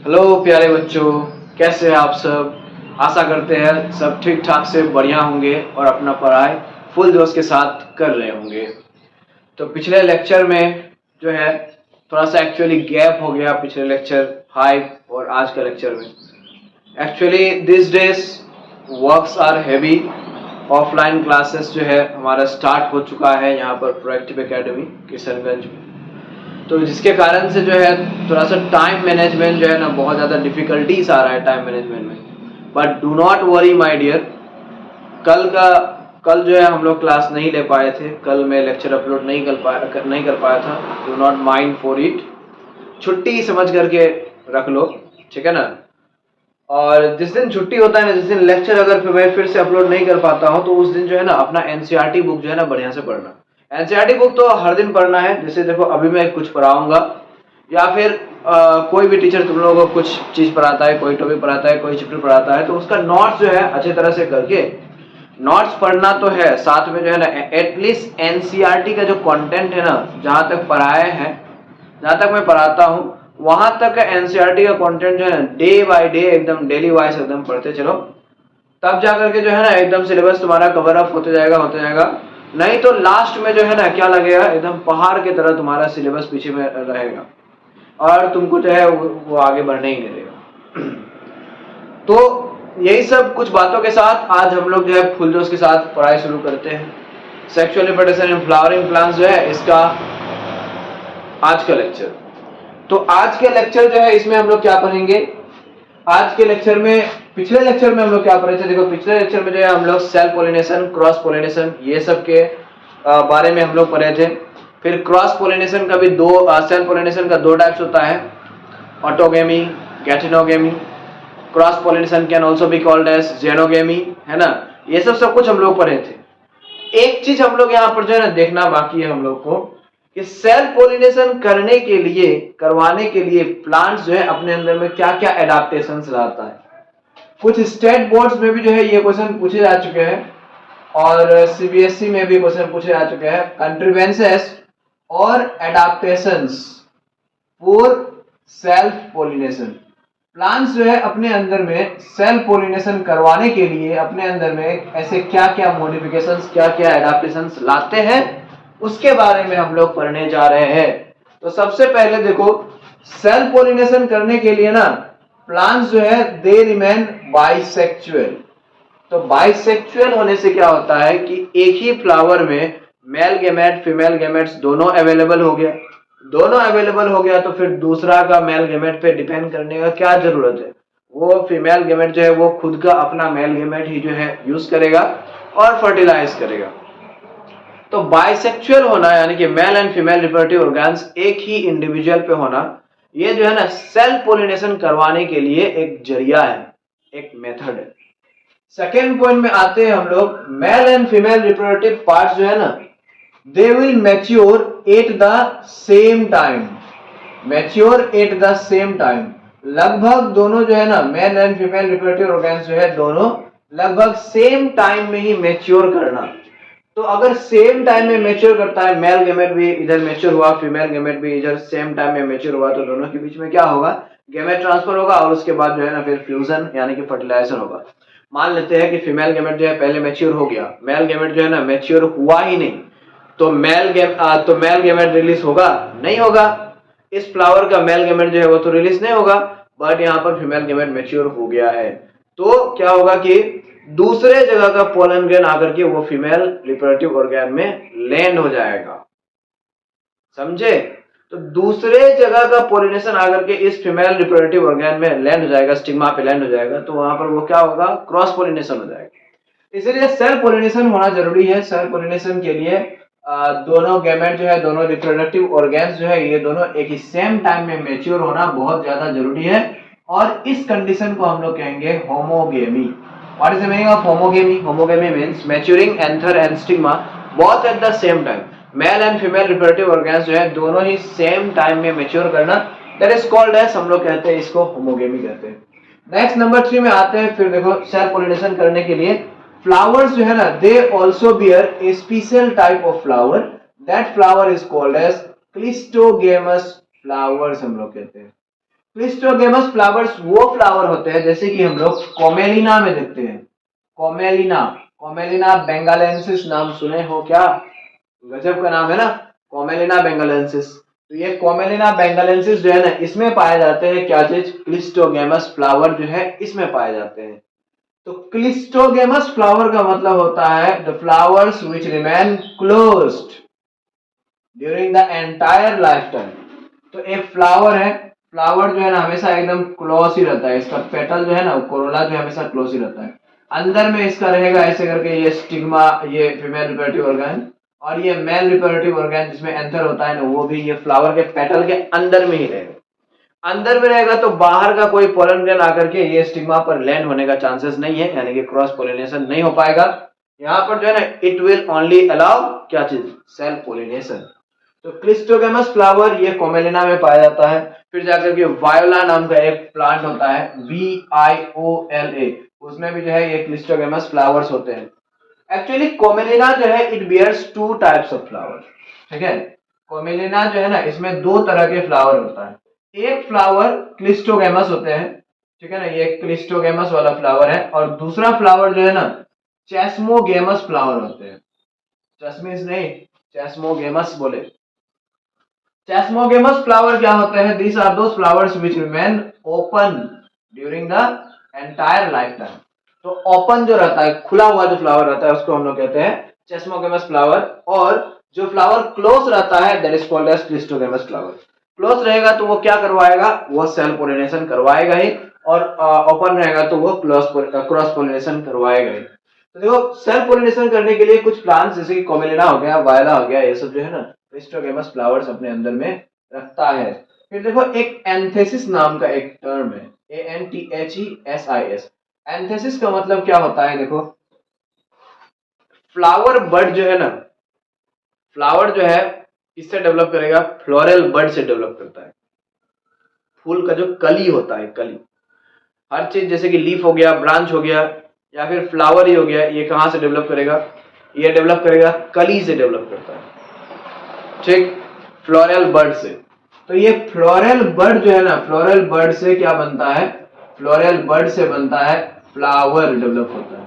Hello प्यारे बच्चों, कैसे हैं आप सब। आशा करते हैं सब ठीक ठाक से बढ़िया होंगे और अपना पढ़ाई फुल जोश के साथ कर रहे होंगे। तो पिछले लेक्चर में जो है थोड़ा सा एक्चुअली गैप हो गया, पिछले लेक्चर 5 और आज का लेक्चर में। Actually this days works are heavy. Offline classes जो है हमारा स्टार्ट हो चुका है यहाँ पर प्रोएक्टिव एकेडमी किशनगंज में। तो जिसके कारण से जो है थोड़ा सा टाइम मैनेजमेंट जो है ना बहुत ज़्यादा डिफिकल्टीज आ रहा है टाइम मैनेजमेंट में। But do not worry my dear, कल जो है हम लोग क्लास नहीं ले पाए थे, कल मैं लेक्चर अपलोड नहीं कर पाया था। Do not mind for it, छुट्टी समझ करके रख लो, ठीक है ना। और जिस दिन छुट्टी होता है ना, जिस दिन लेक्चर अगर मैं फिर से अपलोड नहीं कर पाता हूँ, तो उस दिन जो है ना अपना एनसीईआरटी बुक जो है ना बढ़िया से पढ़ना। एनसीईआरटी बुक तो हर दिन पढ़ना है। जैसे देखो अभी मैं कुछ पढ़ाऊंगा या फिर कोई भी टीचर तुम लोगों को कुछ चीज पढ़ाता है, कोई टॉपिक पढ़ाता है, कोई चैप्टर पढ़ाता है, तो उसका नोट्स जो है अच्छी तरह से करके नोट्स पढ़ना तो है, साथ में जो है ना एटलीस्ट एनसीईआरटी का जो कंटेंट है ना, जहां तक पढ़ाए हैं, जहां तक मैं पढ़ाता हूँ वहां तक का एनसीईआरटी का कंटेंट जो है ना डे बाय डे एकदम डेली वाइज एकदम पढ़ते चलो। तब जाकर के जो है ना एकदम सिलेबस तुम्हारा कवर अप होते जाएगा। नहीं तो लास्ट में जो है ना क्या लगेगा, एकदम पहाड़ की तरह तुम्हारा सिलेबस पीछे में रहेगा और तुमको जो है वो आगे बढ़ने ही नहीं देगा। तो यही सब कुछ बातों के साथ आज हम लोग जो है फुल जोश के साथ पढ़ाई शुरू करते हैं। Sexual reproduction in flowering plants जो है इसका आज का लेक्चर। तो आज के लेक्चर जो है इसमें हम लोग क्या पढ़ेंगे, आज के लेक्चर में पिछले लेक्चर में हम लोग क्या पढ़े थे। देखो पिछले लेक्चर में जो है हम लोग सेल पोलिनेशन, क्रॉस पोलिनेशन, ये सब के बारे में हम लोग पढ़े थे। फिर क्रॉस पोलिनेशन का भी सेल पोलिनेशन का 2 टाइप्स होता है, autogamy, geitonogamy. Cross pollination can also be called as xenogamy, है ना। ये सब कुछ हम लोग पढ़े थे। एक चीज हम लोग यहाँ पर जो है ना देखना बाकी है हम लोग को कि सेल पोलिनेशन करवाने के लिए प्लांट्स जो है अपने अंदर में क्या क्या एडाप्टेशंस लाता है। कुछ स्टेट बोर्ड्स में भी जो है ये क्वेश्चन पूछे जा चुके हैं और सीबीएसई में भी क्वेश्चन पूछे जा चुके हैं। कंट्रीवेंसेस और adaptations for self pollination. Plants जो है अपने अंदर में सेल पोलिनेशन करवाने के लिए अपने अंदर में ऐसे क्या क्या मॉडिफिकेशंस, क्या क्या एडाप्टेशंस लाते हैं, उसके बारे में हम लोग पढ़ने जा रहे हैं। तो सबसे पहले देखो, सेल पोलिनेशन करने के लिए ना प्लांट्स जो है दे रिमेन बाइसेक्सुअल। तो बाइसेक्सुअल होने से क्या होता है कि एक ही फ्लावर में मेल गेमेट फीमेल गेमेट्स दोनों अवेलेबल हो गया। दोनों अवेलेबल हो गया तो फिर दूसरा का मेल गेमेट पे डिपेंड करने का क्या जरूरत है। वो फीमेल गेमेट जो है वो खुद का अपना मेल गेमेट ही जो है यूज करेगा और फर्टिलाइज करेगा। तो बाइसेक्सुअल होना यानी कि mail and female reproductive organs एक ही इंडिविजुअल पे होना, ये जो है ना सेल पोलिनेशन करवाने के लिए एक जरिया है, एक मेथड है। सेकेंड पॉइंट में आते हैं हम लोग, mail and female reproductive parts जो है ना they will mature at the same time. Mature at the same time, लगभग दोनों जो है ना mail and female reproductive organs जो है दोनों लगभग सेम टाइम में ही मैच्योर करना। तो अगर सेम टाइम में मैच्योर करता है, मेल गेमेट भी इधर मैच्योर हुआ, फीमेल गेमेट भी इधर सेम टाइम में मैच्योर हुआ, तो दोनों के बीच में क्या होगा, गेमेट ट्रांसफर होगा और उसके बाद जो है ना फिर फ्यूजन यानी कि फर्टिलाइजेशन होगा। मान लेते हैं कि फीमेल गेमेट जो है पहले मैच्योर हो गया, मेल गेमेट जो है ना मैच्योर हुआ ही नहीं, तो मेल गेमेट रिलीज होगा नहीं होगा। इस फ्लावर का मेल गेमेट जो है वो तो रिलीज नहीं होगा, बट यहाँ पर फीमेल गेमेट मैच्योर हो गया है। तो क्या होगा कि दूसरे जगह का पोलन ग्रेन आकर के वो फीमेल रिप्रोडक्टिव ऑर्गन में लैंड हो जाएगा, समझे। तो दूसरे जगह का पोलिनेशन आकर के इस फीमेल रिप्रोडक्टिव ऑर्गन में लैंड हो जाएगा, स्टिग्मा पे लैंड हो जाएगा, तो वहां पर वो क्या होगा, क्रॉस पोलिनेशन हो जाएगा। इसलिए सेल पोलिनेशन होना जरूरी है। सेल पोलिनेशन के लिए दोनों गैमेट जो है, दोनों रिप्रोडक्टिव ऑर्गन्स जो है, ये दोनों एक ही सेम टाइम में मैच्योर होना बहुत ज्यादा जरूरी है। और इस कंडीशन को हम लोग कहेंगे homogamy. What is the meaning of homogamy? Homogamy means maturing anther and stigma both at the same time. Mail and female reproductive organs जो है दोनों ही सेम टाइम में मैच्योर करना, दैट इज कॉल्ड एज, हम लोग कहते हैं इसको होमोगेमी कहते हैं। नेक्स्ट नंबर 3 में आते हैं। फिर देखो सेल पोलिनेशन करने के लिए फ्लावर्स जो है ना they also bear a special type of flower, that flower is called as cleistogamous flowers हम लोग कहते हैं। क्लिस्टोगेमस फ्लावर्स वो फ्लावर होते हैं जैसे कि हम लोग कोमेलिना में देखते हैं। कोमेलिना, कोमेलिना बेंगालेंसिस नाम सुने हो क्या? गजब का नाम है ना, कोमेलिना बेंगालेंसिस। तो ये कोमेलिना बेंगालेंसिस जो है ना, इसमें पाए जाते हैं क्या चीज? क्लिस्टोगेमस फ्लावर जो है इसमें पाए जाते हैं। तो क्लिस्टोगेमस फ्लावर का मतलब होता है the flowers which remain closed during the entire lifetime. तो एक फ्लावर है, फ्लावर जो है ना हमेशा एकदम क्लोज ही रहता है, इसका पेटल जो है ना, कोरोला जो है हमेशा क्लोज ही रहता है। अंदर में इसका रहेगा ऐसे करके ये स्टिग्मा, ये फीमेल रिप्रोडक्टिव ऑर्गन, और ये मेल रिप्रोडक्टिव ऑर्गन जिसमें एंथर होता है ना, वो भी ये फ्लावर के पेटल के अंदर में ही रहेगा। अंदर में रहेगा तो बाहर का कोई पोलन ग्रेन आकर के ये स्टिग्मा पर लैंड होने का चांसेस नहीं है, यानी कि क्रॉस पोलिनेशन नहीं हो पाएगा। यहाँ पर जो है ना इट विल ओनली अलाउ क्या चीज? Self pollination. तो क्लिस्टोगेमस फ्लावर ये कोमेलिना में पाया जाता है। फिर जाकर के वायोला नाम का एक प्लांट होता है, VIOLA, उसमें भी जो है ये क्लिस्टोगेमस फ्लावर्स होते हैं। एक्चुअली कोमेलिना जो है it bears two types of flower, ठीक है। कोमेलिना जो है ना इसमें दो तरह के फ्लावर होता है। एक फ्लावर क्लिस्टोगेमस होते हैं, ठीक है ना, ये क्लिस्टोगेमस वाला फ्लावर है। और दूसरा फ्लावर जो है ना चेस्मोगेमस फ्लावर होते हैं। चेस्मिस नहीं, चेस्मोगेमस बोले। चेस्मोगेमस फ्लावर क्या होते हैं? These are those flowers which remain open during the entire lifetime. तो ओपन जो रहता है, खुला हुआ जो फ्लावर रहता है उसको हम लोग कहते हैं चेस्मोगेमस फ्लावर। और जो फ्लावर क्लोज रहता है that is called as cleistogamous flower. Close रहेगा तो वो क्या करवाएगा? वो सेल्फ पोलिनेशन करवाएगा ही, और ओपन रहेगा तो वो क्रॉस पोलिनेशन करवाएगा ही। तो देखो सेल्फ पोलिनेशन करने के लिए कुछ प्लांट्स जैसे कि कोमेलिना हो गया, वायला हो गया, ये सब जो है ना क्लिस्टोगेमस फ्लावर्स अपने अंदर में रखता है। फिर देखो एक एंथेसिस नाम का एक टर्म है, ANTHESIS। एंथेसिस का मतलब क्या होता है? देखो फ्लावर बड जो है ना, फ्लावर जो है किससे डेवलप करेगा? फ्लोरल बड से डेवलप करता है। फूल का जो कली होता है, कली, हर चीज जैसे कि लीफ हो गया, ब्रांच हो गया, या फिर फ्लावर ही हो गया, ये कहां से डेवलप करेगा? ये डेवलप करेगा कली से डेवलप करता है, ठीक, फ्लोरल बड से। तो ये फ्लोरल बड जो है ना, फ्लोरल बड से क्या बनता है? फ्लोरल बड से बनता है फ्लावर डेवलप होता है।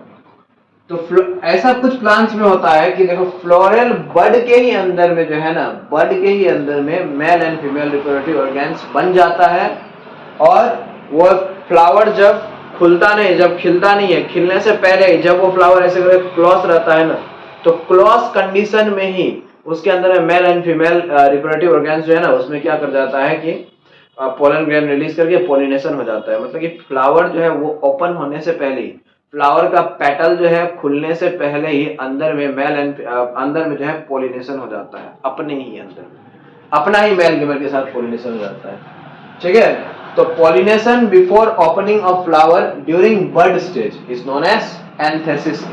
तो ऐसा कुछ प्लांट्स में होता है कि देखो फ्लोरल बड के ही अंदर में जो है ना, बड के ही अंदर में mail and female reproductive organs बन जाता है। और वो फ्लावर जब खुलता नहीं, जब खिलता नहीं है, खिलने से पहले जब वो फ्लावर ऐसे करके क्लोज रहता है ना, तो क्लोज कंडीशन में ही उसके अंदर में mail and female reproductive organs जो है ना, उसमें क्या कर जाता है कि पोलन ग्रेन रिलीज करके पोलिनेशन हो जाता है। मतलब कि फ्लावर जो है वो ओपन होने से पहले ही, फ्लावर का पेटल जो है खुलने से पहले ही अंदर में मेल एंड अंदर में जो है पोलिनेशन हो जाता है, अपने ही अंदर में अपना ही मेल फीमेल के साथ पोलिनेशन हो जाता है, ठीक है। तो pollination before opening of flower during bud stage is known as anthesis.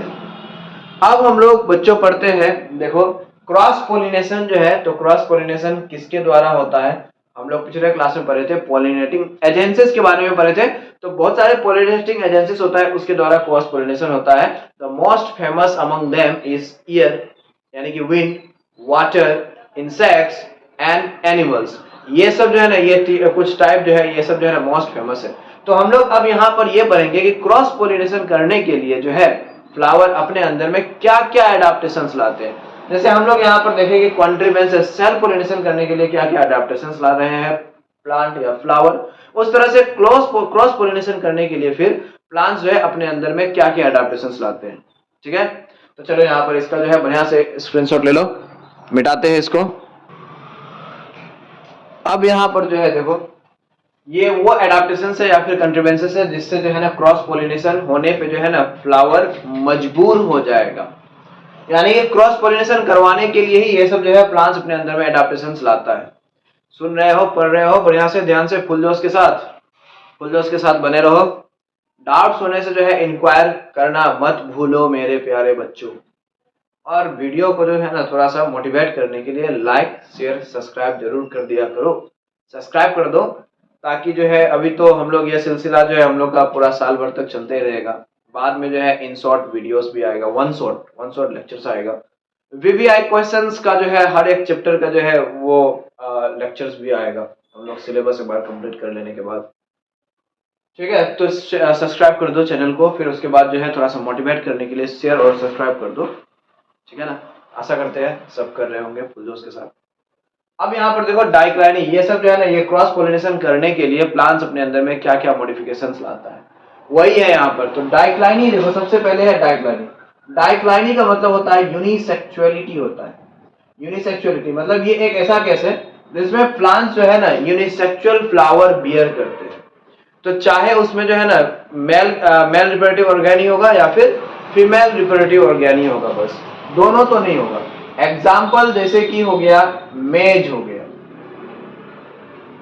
अब हम लोग बच्चों पढ़ते हैं, देखो क्रॉस पोलिनेशन जो है, तो क्रॉस पोलिनेशन किसके द्वारा होता है? हम लोग पिछले क्लास में पढ़े थे पॉलिनेटिंग एजेंसीज के बारे में पढ़े थे। तो बहुत सारे पॉलिनेटिंग एजेंसीज होता है, उसके द्वारा क्रॉस पोलिनेशन होता है। The most famous among them is year, यानी कि wind, water, insects and animals. ये सब जो है ना, ये कुछ टाइप जो है, ये सब जो है ना मोस्ट फेमस है। तो हम लोग अब यहाँ पर ये पढ़ेंगे कि क्रॉस पोलिनेशन करने के लिए जो है फ्लावर अपने अंदर में क्या क्या एडाप्टेशंस लाते हैं। जैसे हम लोग यहाँ पर देखेंगे कॉन्ट्रीबेंस से सेल्फ पोलिनेशन करने के लिए क्या क्या एडाप्टेशंस ला रहे हैं प्लांट या फ्लावर, उस तरह से क्रॉस पोलिनेशन करने के लिए फिर प्लांट्स जो है अपने अंदर में क्या क्या एडाप्टेशंस लाते हैं, ठीक है। तो चलो यहाँ पर इसका जो है बढ़िया से स्क्रीनशॉट ले लो, मिटाते हैं इसको। अब यहाँ पर जो है देखो ये वो एडाप्टेशन है या फिर कंट्रीबेंसेस है जिससे जो है ना क्रॉस पोलिनेशन होने पे जो है ना फ्लावर मजबूर हो जाएगा। यानी कि क्रॉस पोलिनेशन करवाने के लिए ही ये सब जो है प्लांट्स अपने अंदर में एडाप्टेशंस लाता है। सुन रहे हो, पढ़ रहे हो, बढ़िया से ध्यान से फुल जोश के साथ बने रहो। डाउट्स होने से जो है इंक्वायर करना मत भूलो मेरे प्यारे बच्चों। और वीडियो को जो है ना थोड़ा सा मोटिवेट करने के लिए लाइक शेयर सब्सक्राइब जरूर कर दिया करो, सब्सक्राइब कर दो, ताकि जो है अभी तो हम लोग ये सिलसिला जो है हम लोग का पूरा साल भर तक चलते ही रहेगा। बाद में जो है इन शॉर्ट वीडियोस भी आएगा, वन शॉर्ट लेक्चर्स आएगा। VVI क्वेश्चंस का जो है हर एक चैप्टर का जो है वो लेक्चर्स भी आएगा, हम लोग सिलेबस एक बार कंप्लीट कर लेने के बाद। ठीक है, तो सब्सक्राइब कर दो चैनल को, फिर उसके बाद जो है थोड़ा सा मोटिवेट करने के लिए शेयर और सब्सक्राइब कर दो, ठीक है ना। आशा करते हैं सब कर रहे होंगे फुल जोश के साथ। अब यहाँ पर देखो डाइक्लाइनी, ये सब जो है ना, ये क्रॉस पोलिनेशन करने के लिए प्लांट्स अपने अंदर में क्या क्या मॉडिफिकेशंस लाता है, वही है यहाँ पर। तो डाइक्लाइनी देखो, सबसे पहले है डाइक्लाइनी। डाइक्लाइनी का मतलब होता है यूनिसेक्सुअलिटी होता है। यूनिसेक्सुअलिटी मतलब ये एक ऐसा केस है जिसमें प्लांट्स जो है ना यूनिसेक्सुअल फ्लावर बियर करते हैं। तो चाहे उसमें जो है ना मेल रिप्रोडक्टिव ऑर्गेनी होगा या फिर फीमेल रिप्रोडक्टिव ऑर्गेनी होगा, बस दोनों तो नहीं होगा। एग्जाम्पल जैसे कि हो गया मेज हो गया,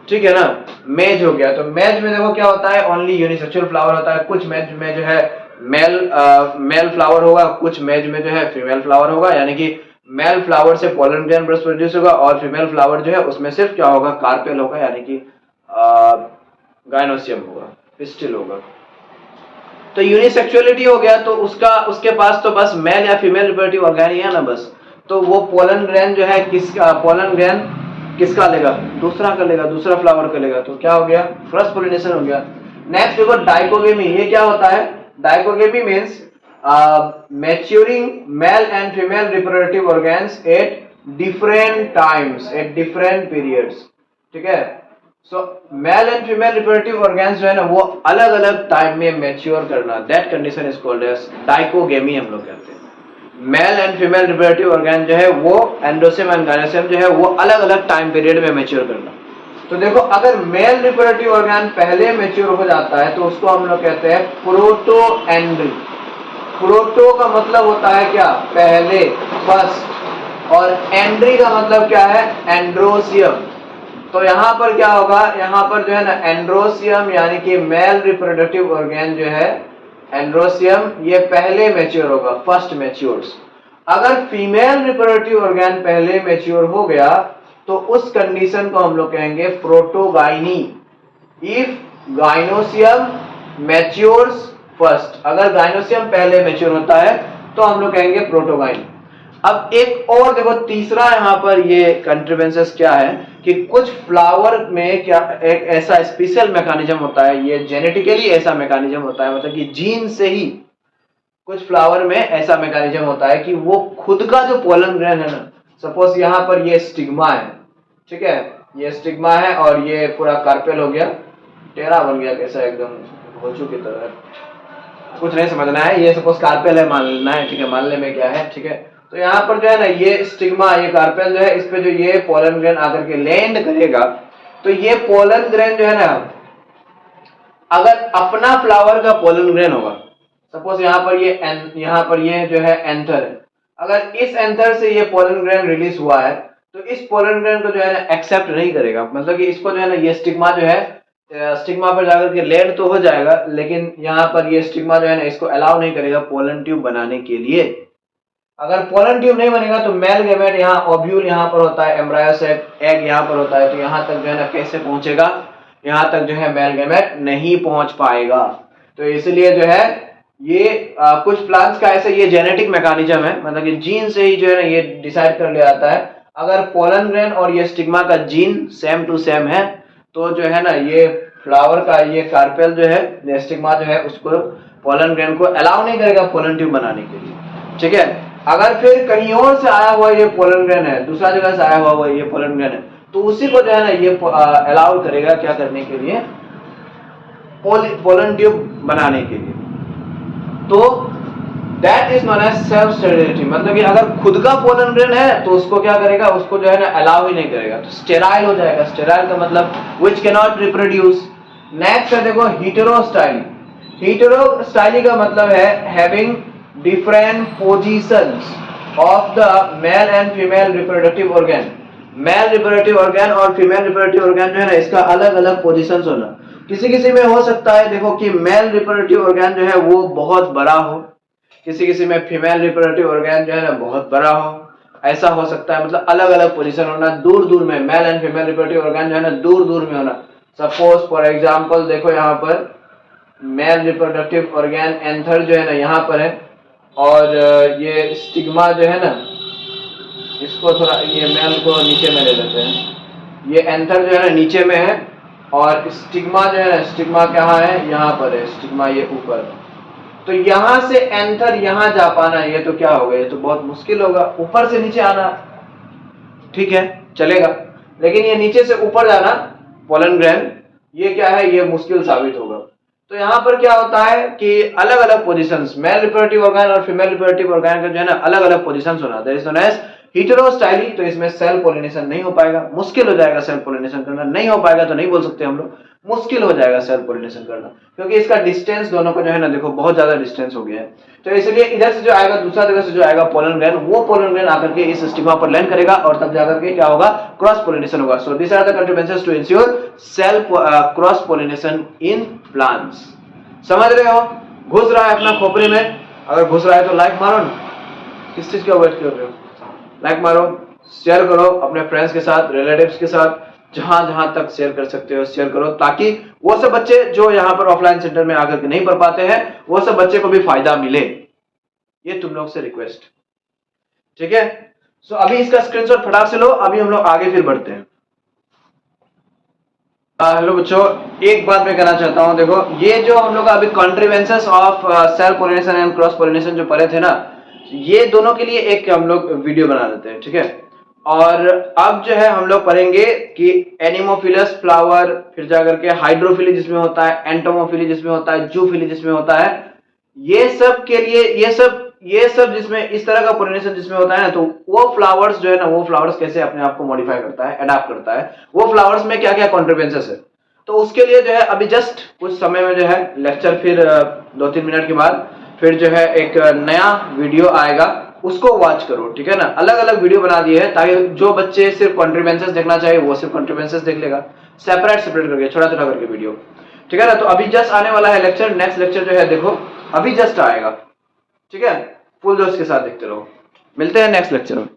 ठीक है ना, मेज हो गया। तो मेज में देखो क्या होता है, ओनली यूनिसेक्सुअल फ्लावर होता है। कुछ मेज में जो है मेल फ्लावर होगा, कुछ मेज में जो है फीमेल फ्लावर होगा, यानी कि मेल फ्लावर से पोलन ग्रेन प्रोड्यूस होगा और फीमेल फ्लावर जो है उसमें सिर्फ क्या होगा, कार्पेल होगा, यानी कि गाइनोसियम होगा, पिस्टिल होगा। तो यूनिसेक्सुअलिटी हो गया, तो उसके पास तो बस मेल या फीमेल रिप्रोडक्टिव ऑर्गेनी है ना बस। तो वो पोलन ग्रेन जो है किसका, पोलन ग्रेन किसका लेगा, दूसरा का लेगा, दूसरा फ्लावर का लेगा। तो क्या हो गया, क्रॉस पोलिनेशन हो गया। नेक्स्ट देखो डाइकोगेमी, ये क्या होता है, dichogamy means maturing male and female reproductive organs at different times, at different periods, ठीक है। So male and female reproductive organs जो है ना वो अलग अलग टाइम में मैच्योर करना, that condition is called as dichogamy हम लोग कहते हैं। Male and female reproductive organ जो है वो एंडोसियम एंड गायनोसियम जो है वो अलग अलग टाइम पीरियड में मैच्योर करना। तो देखो अगर मेल रिप्रोडक्टिव ऑर्गेन पहले मैच्योर हो जाता है तो उसको हम लोग कहते हैं प्रोटो एंड्री। प्रोटो का मतलब होता है क्या, पहले, फर्स्ट, और एंड्री का मतलब क्या है, एंड्रोसियम। तो यहाँ पर क्या होगा, यहाँ पर जो है ना एंड्रोसियम यानी कि मेल रिप्रोडक्टिव ऑर्गेन जो है एंड्रोसियम, ये पहले मैच्योर होगा, फर्स्ट मैच्योर्स। अगर फीमेल रिप्रोडक्टिव ऑर्गेन पहले मैच्योर हो गया तो उस कंडीशन को हम लोग कहेंगे protogyny. If gynoecium matures first, अगर गाइनोसियम पहले मैच्योर होता है तो हम लोग कहेंगे प्रोटोगाइन। अब एक और देखो तीसरा यहाँ पर ये कंट्रीवेंसेस क्या है कि कुछ फ्लावर में क्या एक ऐसा स्पेशल मैकेनिज्म होता है, ये जेनेटिकली ऐसा मैकेनिज्म होता है, मतलब कि जीन से ही कुछ फ्लावर में ऐसा मैकेनिज्म होता है कि वो खुद का जो पोलन ग्रेन है ना, सपोज यहाँ पर ये स्टिग्मा है, ठीक है, ये स्टिग्मा है और ये पूरा कार्पेल हो गया, टेढ़ा बन गया कैसा एकदम भोचू की तरह, कुछ नहीं समझना है, ये सपोज कार्पेल है मान लेना है, ठीक है, मान ले में क्या है, ठीक है। तो यहाँ पर जो है ना ये स्टिग्मा, ये कार्पेल जो है, इस पे जो ये पोलन ग्रेन आकर के लैंड करेगा, तो ये पोलन ग्रेन जो है ना अगर अपना फ्लावर का पोलन ग्रेन होगा, सपोज यहाँ पर ये जो है एंथर है, अगर इस एंथर से ये पोलन ग्रेन रिलीज हुआ है तो इस पोलन ग्रेन को जो है ना एक्सेप्ट नहीं करेगा, मतलब कि इसको जो है ना ये स्टिग्मा जो है, स्टिग्मा पर जाकर के लैंड तो हो जाएगा लेकिन यहाँ पर ये स्टिग्मा जो है ना इसको अलाउ नहीं करेगा पोलन ट्यूब बनाने के लिए। अगर पोलन ट्यूब नहीं बनेगा तो मेल गैमेट, यहाँ ओव्यूल यहाँ पर होता है, एम्ब्रायो सेक एग यहाँ पर होता है, तो यहाँ तक जो है ना कैसे पहुंचेगा, यहाँ तक जो है मेल गैमेट नहीं पहुंच पाएगा। तो इसलिए जो है ये कुछ प्लांट्स का ऐसा ये जेनेटिक मैकेनिज्म है, मतलब कि जीन से ही जो है ना ये डिसाइड कर लिया जाता है। अगर पोलन ग्रेन और ये स्टिग्मा का जीन सेम टू सेम है तो जो है ना ये फ्लावर का ये कार्पेल जो है, स्टिग्मा जो है, उसको पोलन ग्रेन को अलाउ नहीं करेगा पोलन ट्यूब बनाने के लिए, ठीक है। अगर फिर कहीं और से आया हुआ ये पोलन ग्रेन है, दूसरा जगह से आया हुआ ये पोलन ग्रेन है, तो उसी को जो है ना ये अलाउ करेगा क्या करने के लिए, पोलन ट्यूब बनाने के लिए। तो that is known as self sterility, मतलब कि अगर खुद का पोलन ग्रेन है तो उसको क्या करेगा, उसको जो है ना अलाउ ही नहीं करेगा, तो स्टेराइल हो जाएगा। स्टेराइल का मतलब which can not reproduce. Next है देखो हीटेरोस्टाइली। हीटेरोस्टाइली का मतलब है having different positions of the male and female reproductive organ। Mail reproductive organ और फीमेल रिप्रोडक्टिव ऑर्गन जो है ना इसका अलग अलग पोजीशंस होना। किसी किसी में हो सकता है देखो कि मेल रिप्रोडक्टिव ऑर्गन जो है वो बहुत बड़ा हो, किसी किसी में फीमेल रिप्रोडक्टिव ऑर्गन जो है ना बहुत बड़ा हो, ऐसा हो सकता है, मतलब अलग अलग पोजीशन होना, दूर दूर में mail and female reproductive organ जो है ना दूर दूर में होना। सपोज फॉर एग्जाम्पल देखो यहाँ पर मेल रिप्रोडक्टिव ऑर्गन एंथर जो है ना यहाँ पर है, और ये स्टिग्मा जो है ना इसको थोड़ा ये मेल को नीचे में ले लेते हैं, ये एंथर जो है ना नीचे में है और स्टिग्मा जो है, स्टिग्मा कहाँ है, यहाँ पर है स्टिग्मा, ये ऊपर। तो यहां से एंथर यहां जा पाना, ये तो क्या होगा, ये तो बहुत मुश्किल होगा। ऊपर से नीचे आना ठीक है चलेगा, लेकिन ये नीचे से ऊपर जाना पोलन ग्रैंड, ये क्या है, ये मुश्किल साबित होगा। तो यहाँ पर क्या होता है कि अलग अलग पोजीशंस, मेल रिप्रोडक्टिव ऑर्गन और फीमेल रिप्रोडक्टिव ऑर्गन का जो है ना अलग अलग पोजीशंस होना, that is known as heterostyly. तो इसमें सेल पोलिनेशन नहीं हो पाएगा, मुश्किल हो जाएगा सेल पोलिनेशन करना। नहीं हो पाएगा तो नहीं बोल सकते हम लोग, मुश्किल हो जाएगा सेल पोलिनेशन करना, क्योंकि इसका डिस्टेंस दोनों को जो है ना देखो बहुत ज्यादा डिस्टेंस हो गया है। तो इसलिए इधर से जो आएगा, दूसरा जगह से जो आएगा पोलन ग्रैंड, वो पोलन ग्रैंड आकर के इस स्टिग्मा पर लैंड करेगा और तब जाकर के क्या होगा, क्रॉस पोलिनेशन होगा। So this are the contributions to ensure self cross pollination in plants. समझ रहे हो? घुस रहा है अपना खोपड़ी में, अगर घुस रहा है तो लाइक मारो ना, किस चीज का वेट कर रहे हो, लाइक मारो, शेयर करो अपने फ्रेंड्स के साथ, रिलेटिव्स के साथ, जहां जहां तक शेयर कर सकते हो शेयर करो, ताकि वो सब बच्चे जो यहाँ पर ऑफलाइन सेंटर में आकर के नहीं पढ़ पाते हैं, वो सब बच्चे को भी फायदा मिले, ये तुम लोग से रिक्वेस्ट, ठीक है। सो अभी इसका स्क्रीनशॉट फटाक से लो, अभी हम लोग आगे फिर बढ़ते हैं। हेलो बच्चों, एक बात मैं कहना चाहता हूं, देखो ये जो हम लोग अभी contrivances of self pollination and cross pollination जो पढ़े थे ना, ये दोनों के लिए एक हम लोग वीडियो बना देते हैं, ठीक है। और अब जो है हम लोग पढ़ेंगे कि एनिमोफिलस फ्लावर, फिर जाकर के हाइड्रोफिली जिसमें होता है, एंटोमोफिली जिसमें होता है, जूफिली जिसमें होता है, ये सब के लिए ये सब जिसमें इस तरह का पोलिनेशन जिसमें होता है ना, तो वो फ्लावर्स जो है ना, वो फ्लावर्स कैसे अपने आप को मॉडिफाई करता है, अडैप्ट करता है, वो फ्लावर्स में क्या क्या कॉन्ट्रीब्यूशंस है। तो उसके लिए जो है अभी जस्ट कुछ समय में जो है लेक्चर, फिर 2-3 मिनट के बाद फिर जो है एक नया वीडियो आएगा, उसको वॉच करो, ठीक है ना। अलग अलग वीडियो बना दिए है ताकि जो बच्चे सिर्फ कॉन्ट्रीब्यूशंस देखना चाहिए वो सिर्फ कॉन्ट्रीब्यूशंस देख लेगा, सेपरेट करके, छोटा छोटा करके वीडियो, ठीक है ना। तो अभी जस्ट आने वाला है लेक्चर, नेक्स्ट लेक्चर जो है देखो अभी जस्ट आएगा, ठीक है। फुल जोश के साथ देखते रहो, मिलते हैं नेक्स्ट लेक्चर में।